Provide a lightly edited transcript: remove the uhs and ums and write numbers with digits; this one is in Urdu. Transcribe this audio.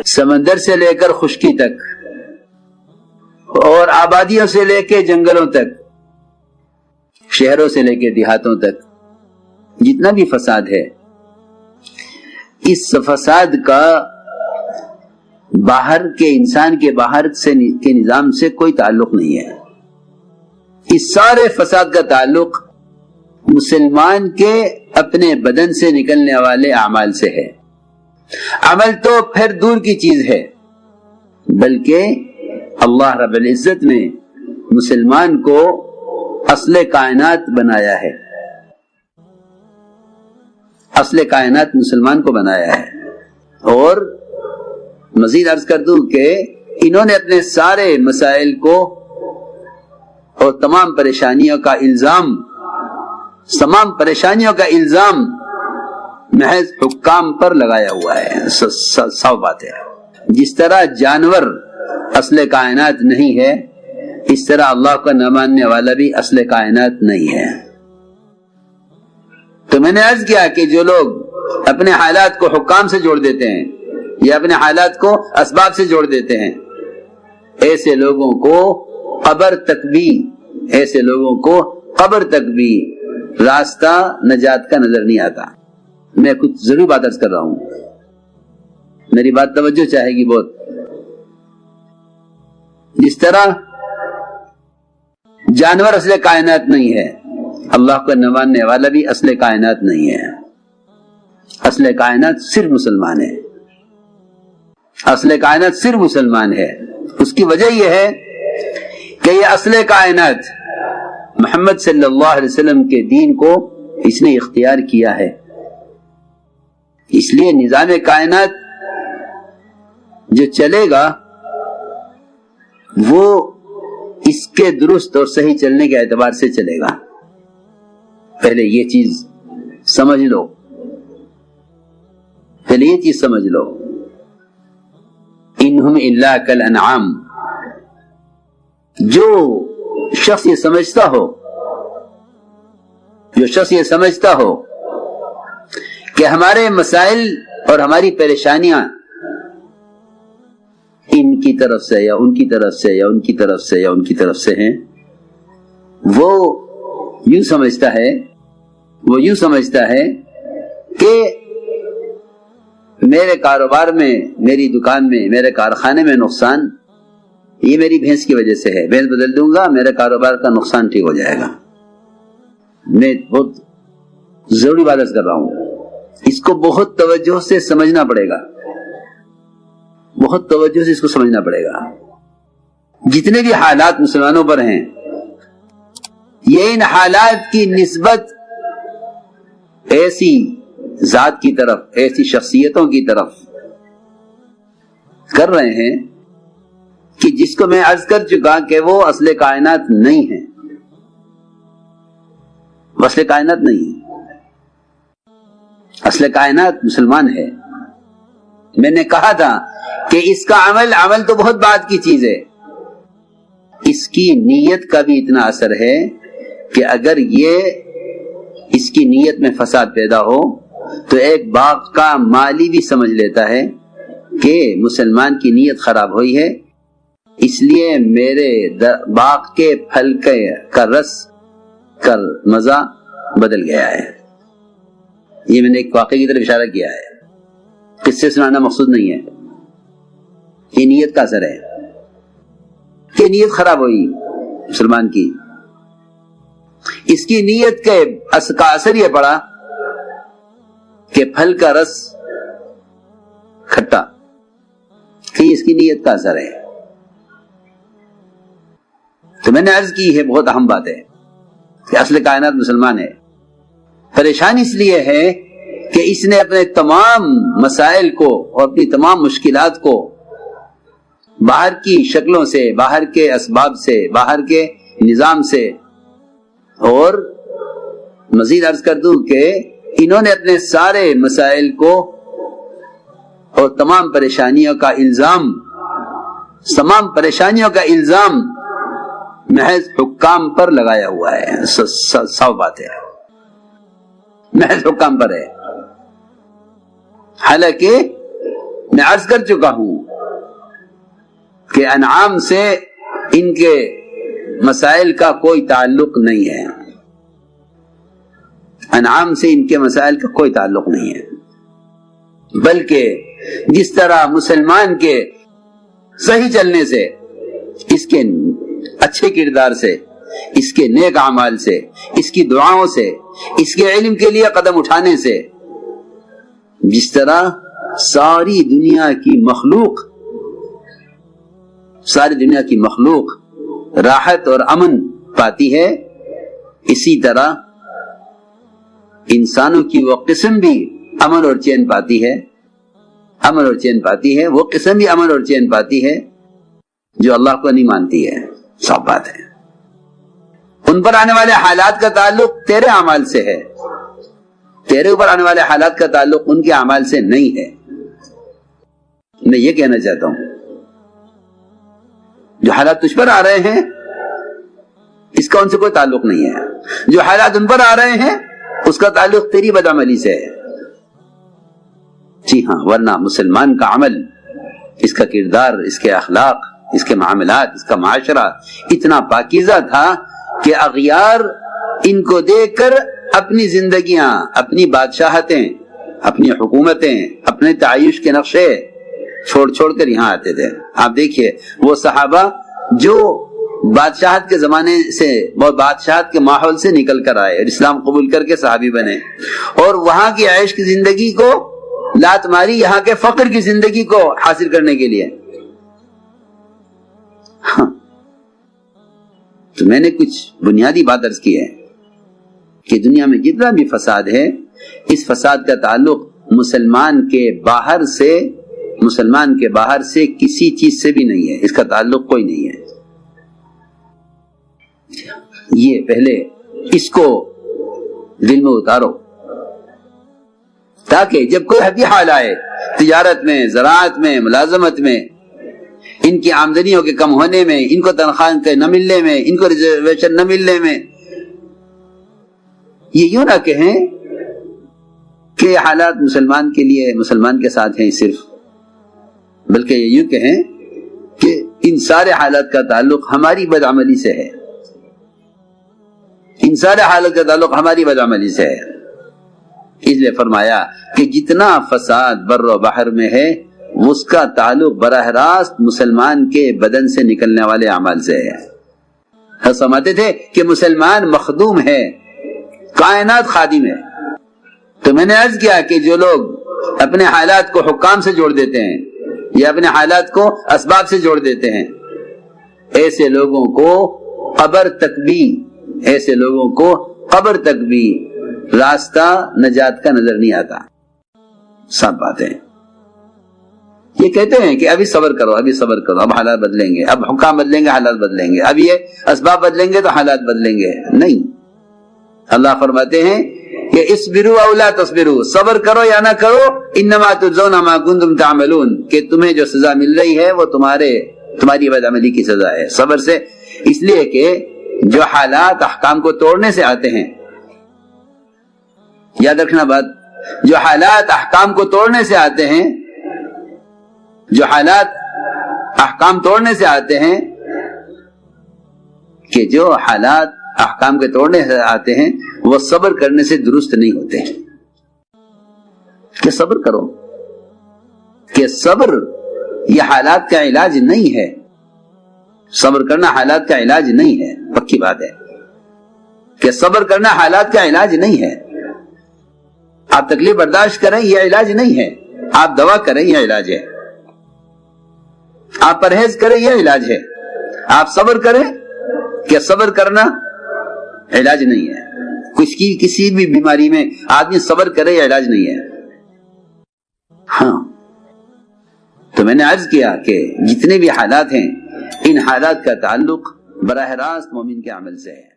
سمندر سے لے کر خشکی تک اور آبادیوں سے لے کے جنگلوں تک، شہروں سے لے کے دیہاتوں تک جتنا بھی فساد ہے، اس فساد کا باہر کے انسان کے باہر سے کے نظام سے کوئی تعلق نہیں ہے۔ اس سارے فساد کا تعلق مسلمان کے اپنے بدن سے نکلنے والے اعمال سے ہے۔ عمل تو پھر دور کی چیز ہے، بلکہ اللہ رب العزت نے مسلمان کو اصل کائنات بنایا ہے، اصل کائنات مسلمان کو بنایا ہے۔ اور مزید عرض کر دوں کہ انہوں نے اپنے سارے مسائل کو اور تمام پریشانیوں کا الزام محض حکام پر لگایا ہوا ہے۔ صاف بات ہے، جس طرح جانور اصل کائنات نہیں ہے، اس طرح اللہ کا نہ ماننے والا بھی اصل کائنات نہیں ہے۔ تو میں نے عرض کیا کہ جو لوگ اپنے حالات کو حکام سے جوڑ دیتے ہیں یا اپنے حالات کو اسباب سے جوڑ دیتے ہیں، ایسے لوگوں کو قبر تک بھی راستہ نجات کا نظر نہیں آتا۔ میں کچھ ضرور بات عرض کر رہا ہوں، میری بات توجہ چاہے گی بہت۔ جس طرح جانور اصل کائنات نہیں ہے، اللہ کو نہ ماننے والا بھی اصل کائنات نہیں ہے۔ اصل کائنات صرف مسلمان ہے، اصل کائنات صرف مسلمان ہے۔ اس کی وجہ یہ ہے کہ یہ اصل کائنات محمد صلی اللہ علیہ وسلم کے دین کو اس نے اختیار کیا ہے، اس لیے نظام کائنات جو چلے گا وہ اس کے درست اور صحیح چلنے کے اعتبار سے چلے گا۔ پہلے یہ چیز سمجھ لو، انہم الا کالانعام۔ جو شخص یہ سمجھتا ہو کہ ہمارے مسائل اور ہماری پریشانیاں ان کی طرف سے یا ان کی طرف سے یا ان کی طرف سے یا ان کی طرف سے ہیں، وہ یوں سمجھتا ہے کہ میرے کاروبار میں، میری دکان میں، میرے کارخانے میں نقصان یہ میری بھینس کی وجہ سے ہے، بھینس بدل دوں گا میرے کاروبار کا نقصان ٹھیک ہو جائے گا۔ میں بہت ضروری بات کر رہا ہوں، اس کو بہت توجہ سے سمجھنا پڑے گا، بہت توجہ سے اس کو سمجھنا پڑے گا۔ جتنے بھی حالات مسلمانوں پر ہیں، یہ ان حالات کی نسبت ایسی ذات کی طرف، ایسی شخصیتوں کی طرف کر رہے ہیں کہ جس کو میں عرض کر چکا کہ وہ اصل کائنات نہیں ہے، وہ اصل کائنات نہیں ہے، اصل کائنات مسلمان ہے۔ میں نے کہا تھا کہ اس کا عمل تو بہت بات کی چیز ہے، اس کی نیت کا بھی اتنا اثر ہے کہ اگر یہ اس کی نیت میں فساد پیدا ہو تو ایک باغ کا مالی بھی سمجھ لیتا ہے کہ مسلمان کی نیت خراب ہوئی ہے، اس لیے میرے باغ کے پھل کا رس کا مزہ بدل گیا ہے۔ یہ میں نے ایک واقعے کی طرف اشارہ کیا ہے، قصے سنانا مقصود نہیں ہے، یہ نیت کا اثر ہے کہ نیت خراب ہوئی مسلمان کی، اس کی نیت کا اثر یہ پڑا کہ پھل کا رس کھٹا، کہ اس کی نیت کا اثر ہے۔ تو میں نے عرض کی ہے بہت اہم بات ہے کہ اصل کائنات مسلمان ہے۔ پریشانی اس لیے ہے کہ اس نے اپنے تمام مسائل کو اور اپنی تمام مشکلات کو باہر کی شکلوں سے، باہر کے اسباب سے، باہر کے نظام سے، اور مزید عرض کر دوں کہ انہوں نے اپنے سارے مسائل کو اور تمام پریشانیوں کا الزام محض حکام پر لگایا ہوا ہے۔ صاف بات ہے، محض حکام پر ہے، حالانکہ میں عرض کر چکا ہوں کہ انعام سے ان کے مسائل کا کوئی تعلق نہیں ہے، انعام سے ان کے مسائل کا کوئی تعلق نہیں ہے، بلکہ جس طرح مسلمان کے صحیح چلنے سے، اس کے اچھے کردار سے، اس کے نیک اعمال سے، اس کی دعاؤں سے، اس کے علم کے لیے قدم اٹھانے سے، جس طرح ساری دنیا کی مخلوق راحت اور امن پاتی ہے، اسی طرح انسانوں کی وہ قسم بھی امن اور چین پاتی ہے، وہ قسم بھی امن اور چین پاتی ہے جو اللہ کو نہیں مانتی ہے۔ صاف بات ہے، ان پر آنے والے حالات کا تعلق تیرے اعمال سے ہے، تیرے اوپر آنے والے حالات کا تعلق ان کے اعمال سے نہیں ہے۔ میں یہ کہنا چاہتا ہوں، جو حالات تجھ پر آ رہے ہیں اس کا ان سے کوئی تعلق نہیں ہے، جو حالات ان پر آ رہے ہیں اس کا تعلق تیری بدعملی سے ہے۔ جی ہاں، ورنہ مسلمان کا عمل، اس کا کردار، اس کے اخلاق، اس کے معاملات، اس کا معاشرہ اتنا پاکیزہ تھا کہ اغیار ان کو دیکھ کر اپنی زندگیاں، اپنی بادشاہتیں، اپنی حکومتیں، اپنے تعیش کے نقشے چھوڑ کر یہاں آتے تھے۔ آپ دیکھیے وہ صحابہ جو بادشاہت کے زمانے سے، وہ بادشاہت کے ماحول سے نکل کر آئے اور اسلام قبول کر کے صحابی بنے، اور وہاں کی عیش کی زندگی کو لات ماری یہاں کے فقر کی زندگی کو حاصل کرنے کے لیے۔ ہاں، تو میں نے کچھ بنیادی بات عرض کی ہے کہ دنیا میں جتنا بھی فساد ہے، اس فساد کا تعلق مسلمان کے باہر سے کسی چیز سے بھی نہیں ہے، اس کا تعلق کوئی نہیں ہے۔ یہ پہلے اس کو دل میں اتارو، تاکہ جب کوئی حدی حال آئے، تجارت میں، زراعت میں، ملازمت میں، ان کی آمدنیوں کے کم ہونے میں، ان کو تنخواہ نہ ملنے میں، ان کو ریزرویشن نہ ملنے میں، یہ یوں نہ کہیں کہ حالات مسلمان کے لیے، مسلمان کے ساتھ ہیں صرف، بلکہ یہ یوں کہیں کہ ان سارے حالات کا تعلق ہماری بدعملی سے ہے، ان سارے حالات کا تعلق ہماری بدعملی سے ہے۔ اس لیے فرمایا کہ جتنا فساد بر و بحر میں ہے اس کا تعلق براہ راست مسلمان کے بدن سے نکلنے والے اعمال سے ہے۔ سمجھتے تھے کہ مسلمان مخدوم ہے، کائنات خادم ہے، تو میں نے عرض کیا کہ جو لوگ اپنے حالات کو حکام سے جوڑ دیتے ہیں یا اپنے حالات کو اسباب سے جوڑ دیتے ہیں، ایسے لوگوں کو قبر تک بھی راستہ نجات کا نظر نہیں آتا۔ سب باتیں یہ کہتے ہیں کہ ابھی صبر کرو، اب حالات بدلیں گے، اب حکام بدلیں گے، حالات بدلیں گے، اب یہ اسباب بدلیں گے تو حالات بدلیں گے۔ نہیں، اللہ فرماتے ہیں کہ اصبروا او لا تصبروا، صبر کرو یا نہ کرو، انما تجزون ما کنتم تعملون، کہ تمہیں جو سزا مل رہی ہے وہ تمہاری بدعملی کی سزا ہے۔ صبر سے اس لیے کہ جو حالات احکام کو توڑنے سے آتے ہیں، یاد رکھنا بات، جو حالات احکام کو توڑنے سے آتے ہیں، جو حالات احکام توڑنے سے آتے ہیں، کہ جو حالات احکام کے توڑنے سے آتے ہیں وہ صبر کرنے سے درست نہیں ہوتے۔ کہ صبر کرو، کہ صبر یہ حالات کا علاج نہیں ہے، صبر کرنا حالات کا علاج نہیں ہے، پکی بات ہے کہ صبر کرنا حالات کا علاج نہیں ہے۔ آپ تکلیف برداشت کریں یہ علاج نہیں ہے، آپ دوا کریں یہ علاج ہے، آپ پرہیز کریں یہ علاج ہے، آپ صبر کریں کہ صبر کرنا علاج نہیں ہے۔ کسی بھی بیماری میں آدمی صبر کرے یہ علاج نہیں ہے۔ ہاں، تو میں نے عرض کیا کہ جتنے بھی حالات ہیں ان حالات کا تعلق براہ راست مومن کے عمل سے ہے۔